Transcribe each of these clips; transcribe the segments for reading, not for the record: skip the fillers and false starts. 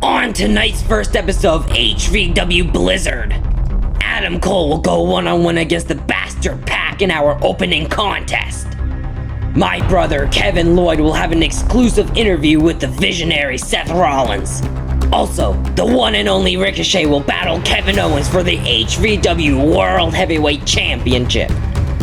On tonight's first episode of HVW Blizzard, Adam Cole will go one-on-one against the Bastard Pac in our opening contest. My brother Kevin Lloyd will have an exclusive interview with the visionary Seth Rollins. Also, the one and only Ricochet will battle Kevin Owens for the HVW World Heavyweight Championship.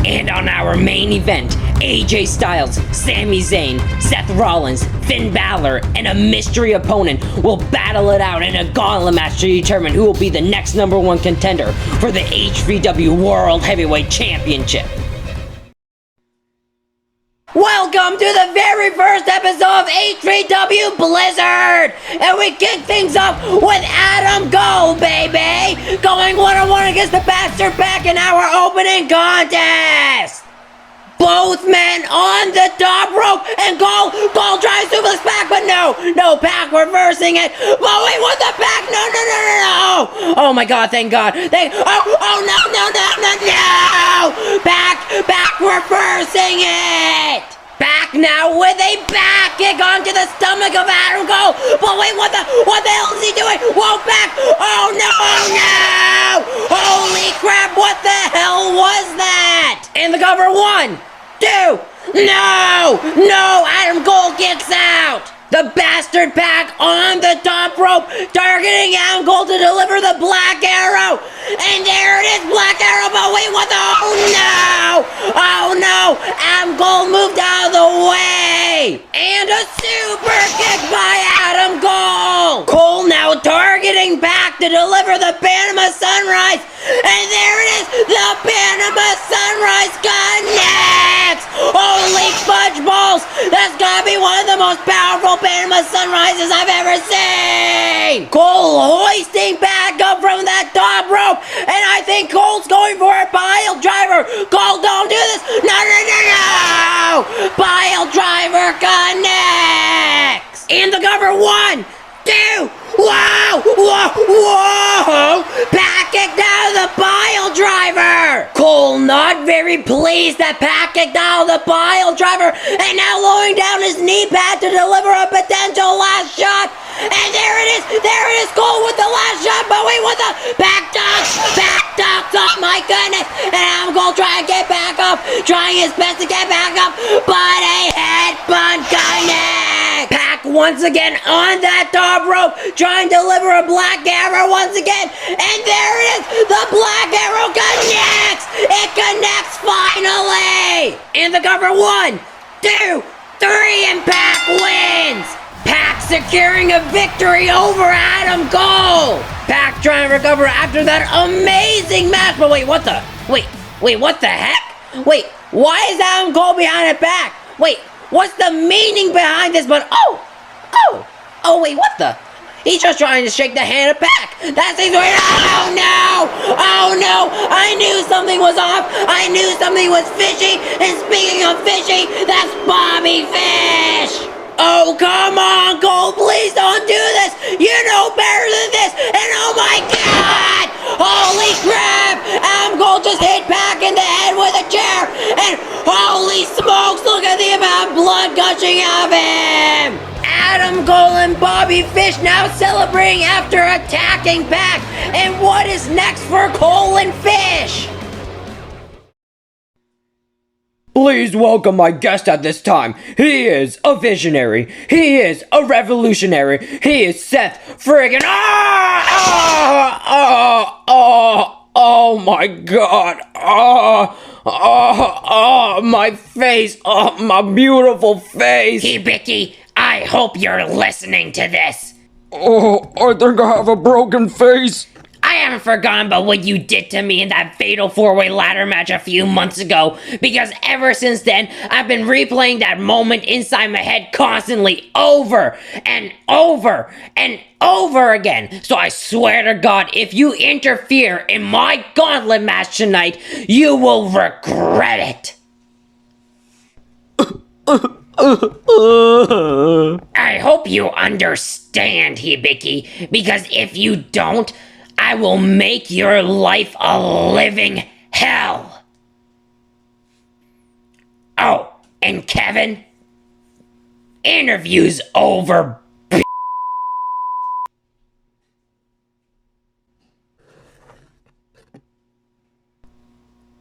And on our main event, AJ Styles, Sami Zayn, Seth Rollins, Finn Balor, and a mystery opponent will battle it out in a gauntlet match to determine who will be the next #1 contender for the HVW World Heavyweight Championship. Welcome to the very first episode of HVW Blizzard! And we kick things off with Adam Cole, baby! Going one-on-one against the Bastard Pac in our opening contest! Both men on the top rope, and Cole tries to suplex Pac, but no, Pac reversing it. But wait, what the Pac? No! Oh my God, thank God. No! Pac reversing it! Pac now with a back kick onto the stomach of Adam Cole. But wait, what the hell is he doing? Whoa, Pac! Oh no! Holy crap, what the hell was that? And the cover, 1, 2, no! Adam Cole kicks out! The Bastard Pac on the top rope, targeting Adam Cole to deliver the Black Arrow. And there it is, Black Arrow, but wait, what the, oh no! Adam Cole moved out of the way. And a super kick by Adam Cole. Cole now targeting Pac to deliver the Panama Sunrise. And there it is, the Panama Sunrise connects. Holy fudge balls, that's gotta be one of the most powerful Panama Sunrises I've ever seen! Cole hoisting back up from that top rope, and I think Cole's going for a pile driver! Cole, don't do this! No! Pile driver connects! And the cover, 1, 2, whoa! Pac kicked out of the pile driver! Cole not very pleased that Pac kicked out of the pile driver, and now lowering down his knee pad to deliver a potential last shot. And there it is, Cole with the last shot, but wait, what the? Back ducks, oh my goodness. And Adam Cole trying to get back up, trying his best to get back up, but a headbutt connect. Pac once again on that top rope, trying to deliver a Black Arrow once again, and there it is, the Black Arrow connects. It connects finally. And the cover, 1, 2, 3, and Pac wins. Pac securing a victory over Adam Cole. Pac trying to recover after that amazing match. But wait, what the? Wait, what the heck? Wait, why is Adam Cole behind a Pac? Wait, what's the meaning behind this? But wait, what the? He's just trying to shake the hand of Pac. That's his way. Oh no! I knew something was off. I knew something was fishy. And speaking of fishy, that's Bobby Fish. Oh, come on, Cole, please don't do this. You know better than this. And oh my God, holy crap, Adam Cole just hit Pac in the head with a chair. And holy smokes, look at the amount of blood gushing out of him. Adam Cole and Bobby Fish now celebrating after attacking Pac. And what is next for Cole and Fish? Please welcome my guest at this time. He is a visionary. He is a revolutionary. He is Seth friggin' oh my God. My face. My beautiful face. Hey, Vicky, I hope you're listening to this. I think I have a broken face. I haven't forgotten about what you did to me in that fatal 4-way ladder match a few months ago, because ever since then, I've been replaying that moment inside my head constantly over and over and over again. So I swear to God, if you interfere in my gauntlet match tonight, you will regret it. I hope you understand, Hibiki, because if you don't, I will make your life a living hell. Oh, and Kevin, interview's over.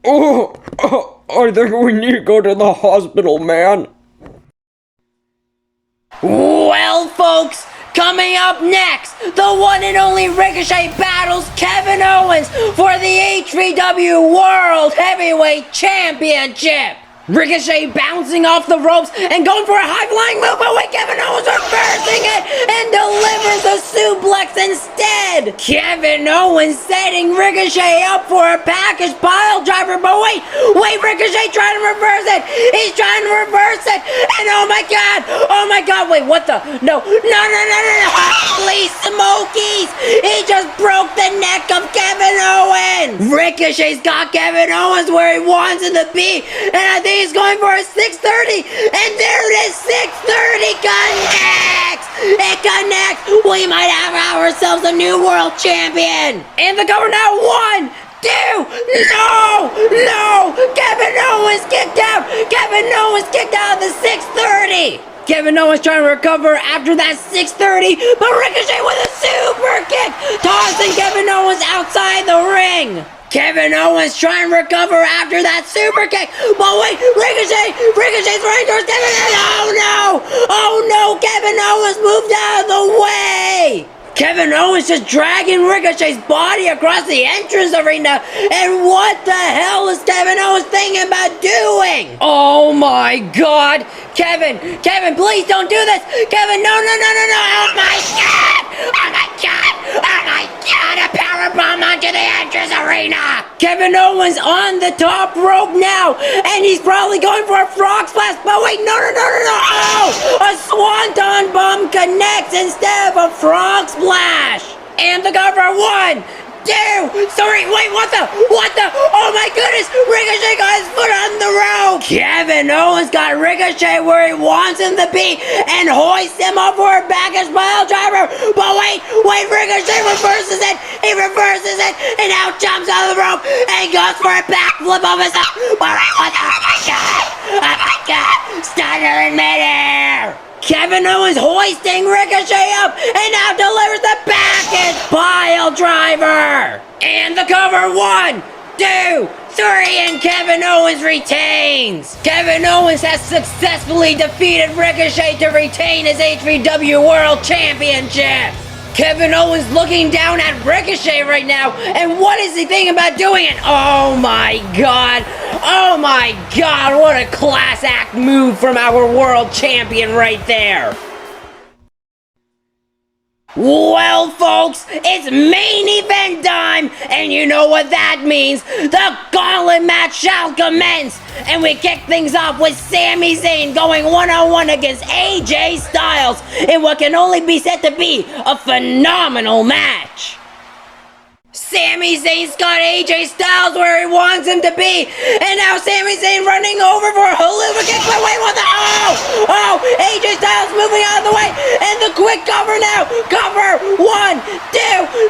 I think we need to go to the hospital, man. Well, folks, coming up next, the one and only Ricochet battles Kevin Owens for the HVW World Heavyweight Championship. Ricochet bouncing off the ropes and going for a high-flying move, but wait, Kevin Owens reversing it and delivers a suplex instead. Kevin Owens setting Ricochet up for a package pile driver, but wait, Ricochet trying to reverse it. He's trying to reverse it, and oh my god, wait, what the? No. Holy smokies! He just broke the neck of Kevin Owens. Ricochet's got Kevin Owens where he wants him to be, and I think he's going for a 630, and there it is, 630 connects! It connects! We might have ourselves a new world champion! And the cover now, 1, 2, no! Kevin Owens kicked out! Kevin Owens kicked out of the 630! Kevin Owens trying to recover after that 630, but Ricochet with a super kick, tossing Kevin Owens outside the ring. Kevin Owens trying to recover after that super kick, but wait, Ricochet's running towards Kevin Owens. Oh no, Kevin Owens moved out of the way. Kevin Owens just dragging Ricochet's body across the entrance arena, and what the hell is Kevin Owens thinking about doing? Oh my god, Kevin, please don't do this. Kevin, no, oh my god, a powerbomb onto the entrance arena. Kevin Owens on the top rope now, and he's probably going for a frog splash, but wait, no, oh, a swanton bomb connects instead of a frog splash. And the cover, 1, 2, 3, wait, what the, oh my goodness, Ricochet got his foot on the rope. Kevin Owens got Ricochet where he wants him to be and hoists him up for a baggage pile driver, but wait, Ricochet reverses it, and out jumps out of the rope, and goes for a backflip of his own, but what the, oh my god, stunner in midair. Kevin Owens hoisting Ricochet up and now delivers the package pile driver. And the cover, 1, 2, 3, and Kevin Owens retains. Kevin Owens has successfully defeated Ricochet to retain his HVW World Championship. Kevin Owens looking down at Ricochet right now, and what is he thinking about doing it? Oh my god, what a class act move from our world champion right there. Well, folks, it's main event time, and you know what that means. The Gauntlet Match shall commence, and we kick things off with Sami Zayn going one-on-one against AJ Styles in what can only be said to be a phenomenal match. Sami Zayn's got AJ Styles where he wants him to be, and now Sami Zayn running over for a haluva kick, but wait, what the, oh, AJ Styles moving out of the way, and the quick cover now, cover, 1, 2,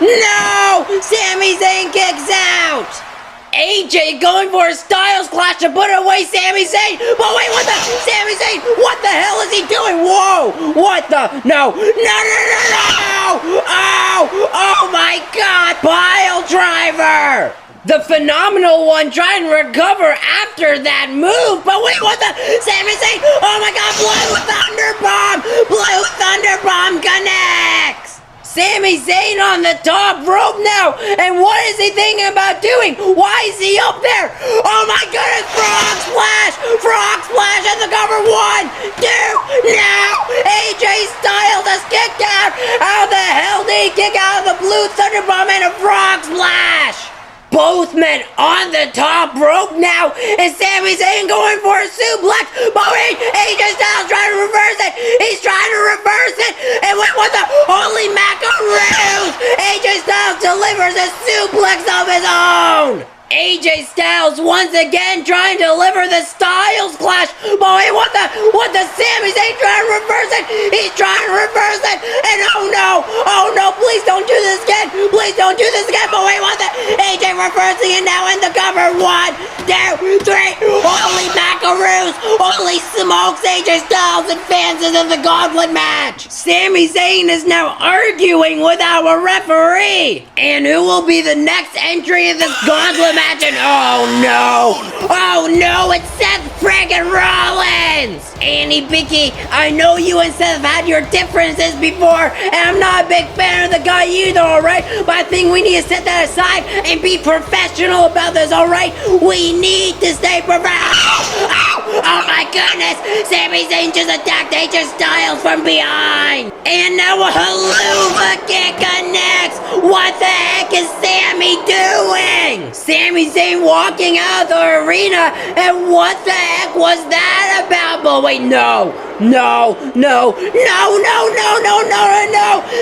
no, Sami Zayn kicks out. AJ going for a Styles clash to put away Sami Zayn, but wait, what the, Sami Zayn, what the hell is he doing? Whoa, what the, no, oh my god, pile driver. The phenomenal one trying to recover after that move, but wait, what the, Sami Zayn, oh my god, Blue Thunder Bomb connects. Sami Zayn on the top rope now, and what is he thinking about doing? Why is he up there? Oh my goodness, frog splash, and the cover, 1, 2, now, AJ Styles has kicked out. How the hell did he kick out of the Blue Thunder Bomb and a frog splash? Both men on the top rope now, and Sami Zayn going for a suplex, but wait, AJ Styles trying to reverse it, he's trying to reverse it, and wait, what the, holy macaroons, AJ Styles delivers a suplex of his own. AJ Styles once again trying to deliver the Styles clash, but wait, what the, Sami Zayn trying to reverse it, he's trying to reverse it, and oh no, please don't do this again, but wait, what the, AJ reversing it now in the cover, 1, 2, 3, holy mackerel. Buckaroos. Holy smokes, AJ Styles advances in the Gauntlet Match. Sami Zayn is now arguing with our referee. And who will be the next entry in this Gauntlet Match? And oh no, it's Seth friggin' Rollins. Annie Bicky, I know you and Seth have had your differences before, and I'm not a big fan of the guy either, alright? But I think we need to set that aside and be professional about this, alright? We need to stay professional. Oh my goodness, Sami Zayn just attacked AJ Styles from behind. And now a haluva kick connects. What the heck is Sami doing? Sami Zayn walking out of the arena, and what the heck was that about? But wait, no.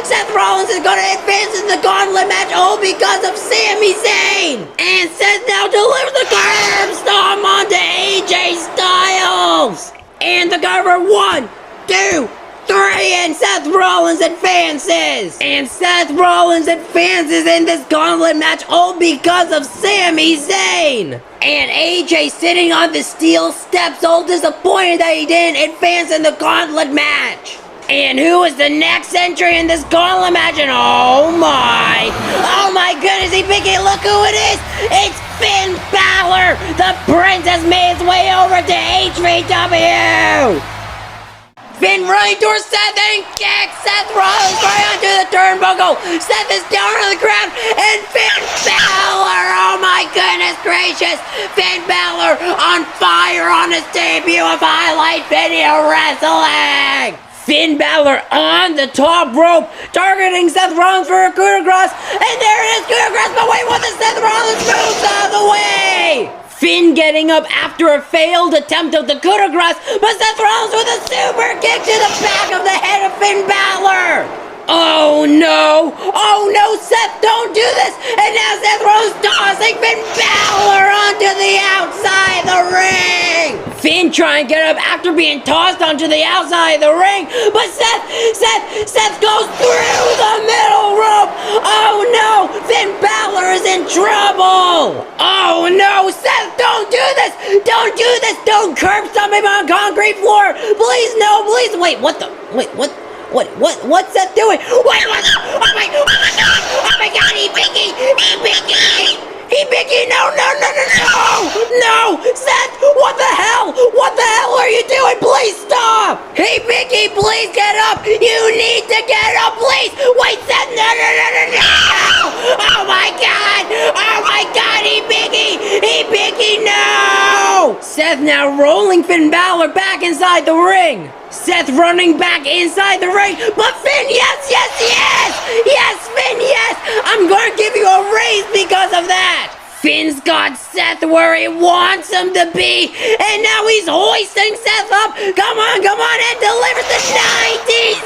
Seth Rollins is gonna advance in the Gauntlet Match all because of Sami Zayn. And Seth now delivers the curb stomp onto AJ Styles. And the cover 1, 2, 3, and Seth Rollins advances. And Seth Rollins advances in this Gauntlet Match all because of Sami Zayn. And AJ sitting on the steel steps, all disappointed that he didn't advance in the Gauntlet Match. And who is the next entry in this Gauntlet Match? And oh my goodness, Vicky, look who it is. It's Finn Balor. The Prince has made his way over to HVW. Finn running towards Seth and kicks Seth Rollins right onto the turnbuckle. Seth is down on the ground and Finn Balor, oh my goodness gracious. Finn Balor on fire on his debut of highlight video wrestling. Finn Balor on the top rope, targeting Seth Rollins for a coup de grace, and there it is, coup de grace, but wait, what the Seth Rollins moves out of the way! Finn getting up after a failed attempt of the coup de grace, but Seth Rollins with a super kick to the back of the head of Finn Balor! Oh no, Seth, don't do this! And now Seth Rollins tossing Finn Balor onto the outside of the ring! Finn trying to get up after being tossed onto the outside of the ring, but Seth goes through the middle rope! Oh no, Finn Balor is in trouble! Oh no, Seth, don't do this! Don't curb stomp him on concrete floor! Please, no, please! What's Seth doing? Oh my god, He-Bicky, no, Seth, what the hell are you doing? Please stop! Hey, Bicky, please get up! You need to get up, please! Wait, Seth, no! Oh my god, He-Bicky, no! Seth now rolling Finn Balor back inside the ring. Seth running back inside the ring, but Finn, yes! Finn, yes! I'm gonna give you a raise because of that! Finn's got Seth where he wants him to be, and now he's hoisting Seth up. Come on, and delivers the 1916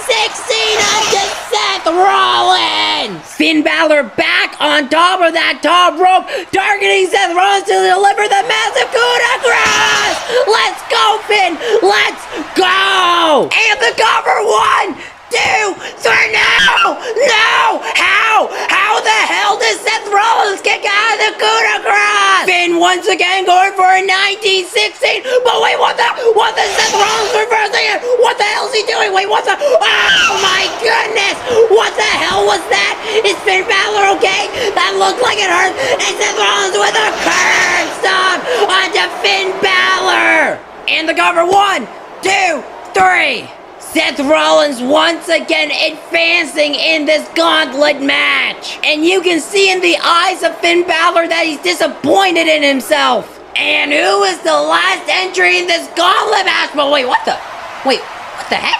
onto Seth Rollins. Finn Balor back on top of that top rope, targeting Seth Rollins to deliver the massive coup de grace. Let's go, Finn. Let's go. And the cover 1, 2, 3, no! How the hell does Seth Rollins kick out of the coup de grace? Finn once again going for a 1916, but wait, what the Seth Rollins reversing it? What the hell is he doing? Oh my goodness! What the hell was that? Is Finn Balor okay? That looked like it hurt, and Seth Rollins with a curb stomp onto Finn Balor! And the cover 1, 2, 3. Seth Rollins once again advancing in this Gauntlet Match. And you can see in the eyes of Finn Balor that he's disappointed in himself. And who is the last entry in this Gauntlet Match? But wait, what the heck?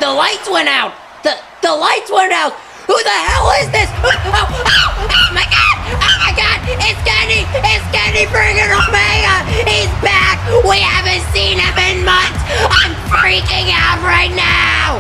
The lights went out. The lights went out. Who the hell is this? Oh my god! It's Kenny friggin' Omega! He's back! We haven't seen him in months! I'm freaking out right now!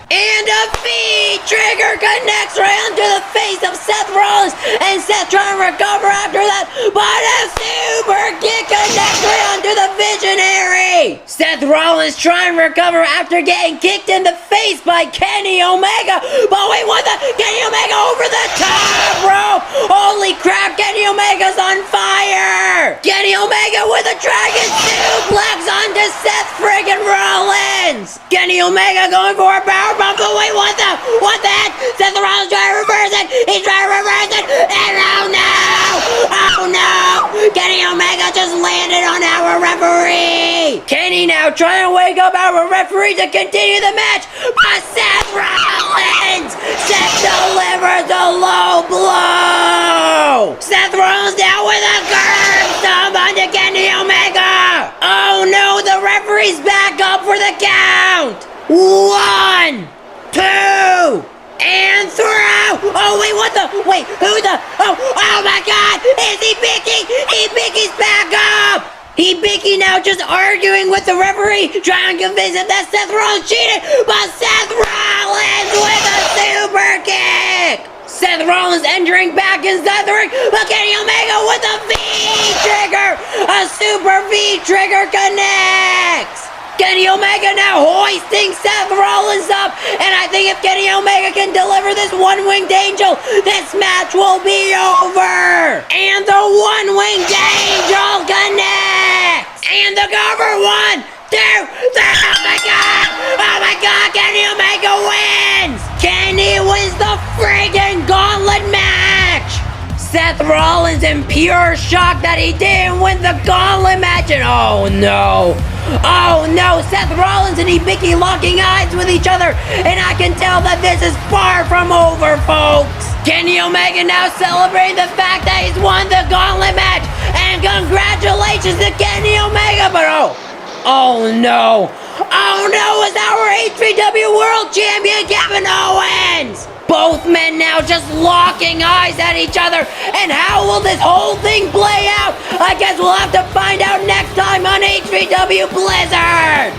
And a feed trigger connects right onto the face of Seth Rollins, and Seth trying to recover after that, but a super kick connects right onto the Visionary! Seth Rollins trying to recover after getting kicked in the face by Kenny Omega, but wait, what the? Kenny Omega over the top rope! Holy crap, Kenny Omega's on fire! Kenny Omega with a dragon suplex onto Seth friggin' Rollins. Kenny Omega going for a powerbomb, but wait, what the heck? Seth Rollins trying to reverse it. He's trying to reverse it, and oh no! Kenny Omega just landed on our referee. Kenny now trying to wake up our referee to continue the match, but Seth Rollins! Seth delivers a low blow. Seth Rollins down with a curb stomp onto Kenny Omega. Oh no, the referee's back up for the count. 1, 2, and through! Oh wait, oh my god! Is he Bicky? Bicky's back up! Bicky now just arguing with the referee, trying to convince him that Seth Rollins cheated, but Seth Rollins with a super kick! Seth Rollins entering back inside the ring, but Kenny Omega with a V-trigger! A super V-trigger connects! Kenny Omega now hoisting Seth Rollins up, and I think if Kenny Omega can deliver this one-winged angel, this match will be over. And the one-winged angel connects, and the cover 1, 2, 3. Oh my god, Kenny Omega wins. Kenny wins the friggin' Gauntlet Match. Seth Rollins in pure shock that he didn't win the Gauntlet Match, and oh no, Seth Rollins and Bicky locking eyes with each other, and I can tell that this is far from over, folks. Kenny Omega now celebrating the fact that he's won the Gauntlet Match, and congratulations to Kenny Omega, but oh no, it's our HVW World Champion Kevin Owens. Both men now just locking eyes at each other. And how will this whole thing play out? I guess we'll have to find out next time on HVW Blizzard.